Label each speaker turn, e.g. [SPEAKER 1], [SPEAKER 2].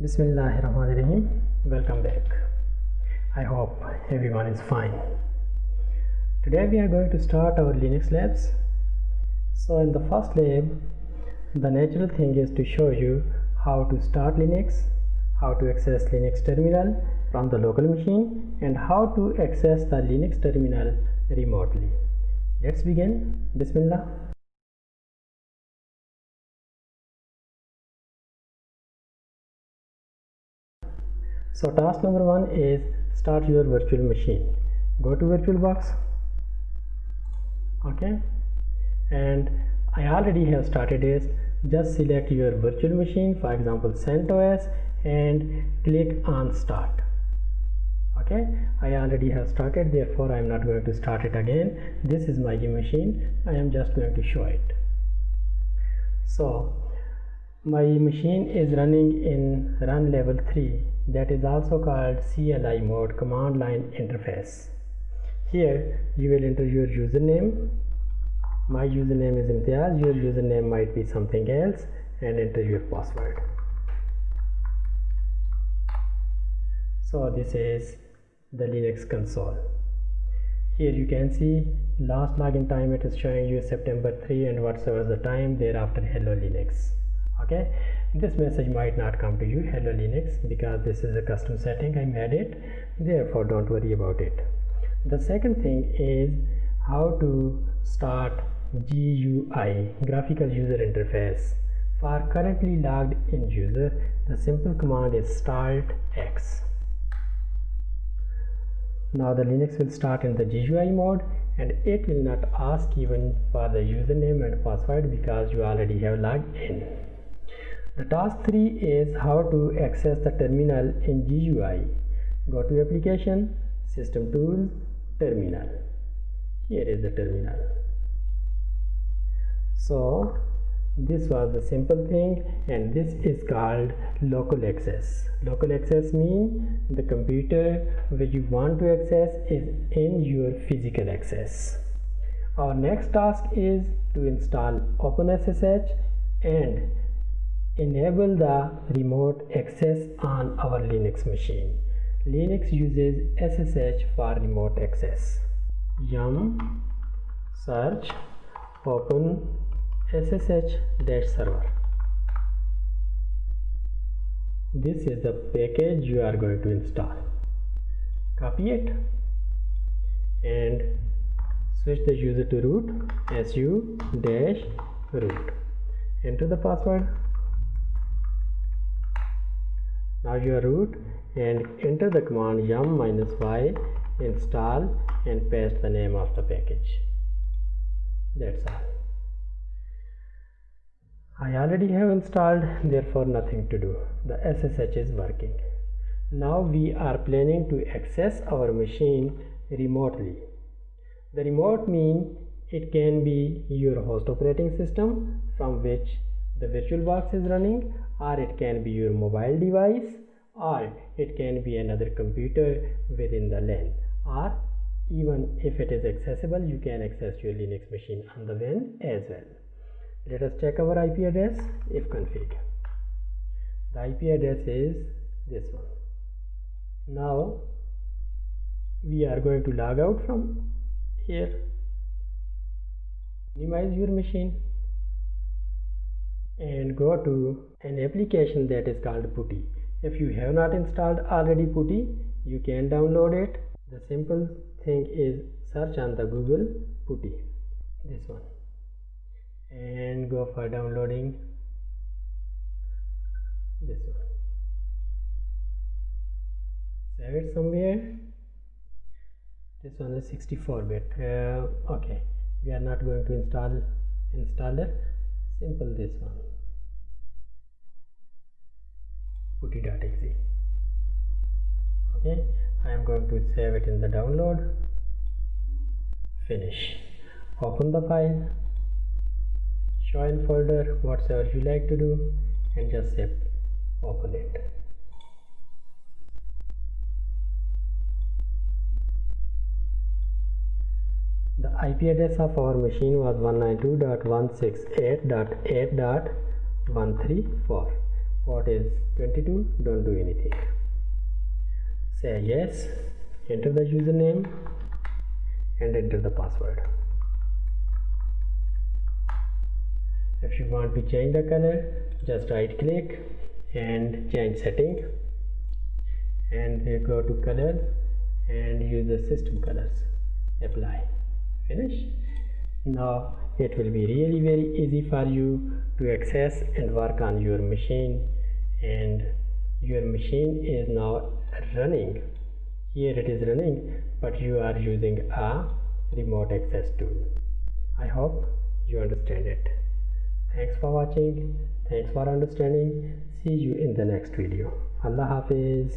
[SPEAKER 1] Bismillahirrahmanirrahim. Welcome back. I hope everyone is fine. Today we are going to start our Linux labs. So in the first lab, the natural thing is to show you how to start Linux, how to access Linux terminal from the local machine, and how to access the Linux terminal remotely. Let's begin. Bismillah. So task number 1 is start your virtual machine. Go to VirtualBox. Okay, and I already have started it. Just select your virtual machine, for example CentOS, and click on start. Okay, I already have started, therefore I am not going to start it again. This is my machine. I am just going to show it. So my machine is running in run level 3, that is also called CLI mode, command line interface. Here you will enter your username. My username is Imtiaz, your username might be something else, and enter your password. So this is the Linux console. Here you can see last login time, it is showing you September 3 and whatsoever the time, thereafter hello Linux. Okay, this message might not come to you hello Linux because this is a custom setting, I made it, therefore don't worry about it. The second thing is how to start GUI, graphical user interface. For currently logged in user, the simple command is start X. Now the Linux will start in the GUI mode, and it will not ask even for the username and password because you already have logged in. The task 3 is how to access the terminal in GUI. Go to application, system tools, terminal. Here is the terminal. So this was the simple thing, and this is called local access. Local access means the computer which you want to access is in your physical access. Our next task is to install OpenSSH and enable the remote access on our Linux machine. Linux uses SSH for remote access. Yum search open SSH-server. This is the package you are going to install. Copy it and switch the user to root, su-root. Enter the password. Now you are root, and enter the command yum-y install and paste the name of the package. That's all. I already have installed, therefore nothing to do. The SSH is working. Now we are planning to access our machine remotely. The remote means it can be your host operating system from which the VirtualBox is running, or it can be your mobile device, or it can be another computer within the LAN, or even if it is accessible, you can access your Linux machine on the WAN as well. Let us check our IP address if config. The IP address is this one. Now we are going to log out from here. Minimize your machine and go to an application that is called Putty. If you have not installed already Putty, you can download it. The simple thing is search on the Google Putty, this one, and go for downloading this one. Save it somewhere. This one is 64-bit. Okay, we are not going to install installer. Simple this one, putty.exe. Okay, I am going to save it in the download. Finish. Open the file, show in folder, whatever you like to do, and just say open it. The IP address of our machine was 192.168.8.134. what is 22? Don't do anything. Say yes, enter the username and enter the password. If you want to change the color, just right click and change setting, and then go to colors and use the system colors, apply, finish. Now it will be really very easy for you to access and work on your machine, and your machine is now running. Here it is running, but you are using a remote access tool. I hope you understand it. Thanks for watching. Thanks for understanding. See you in the next video. Allah Hafiz.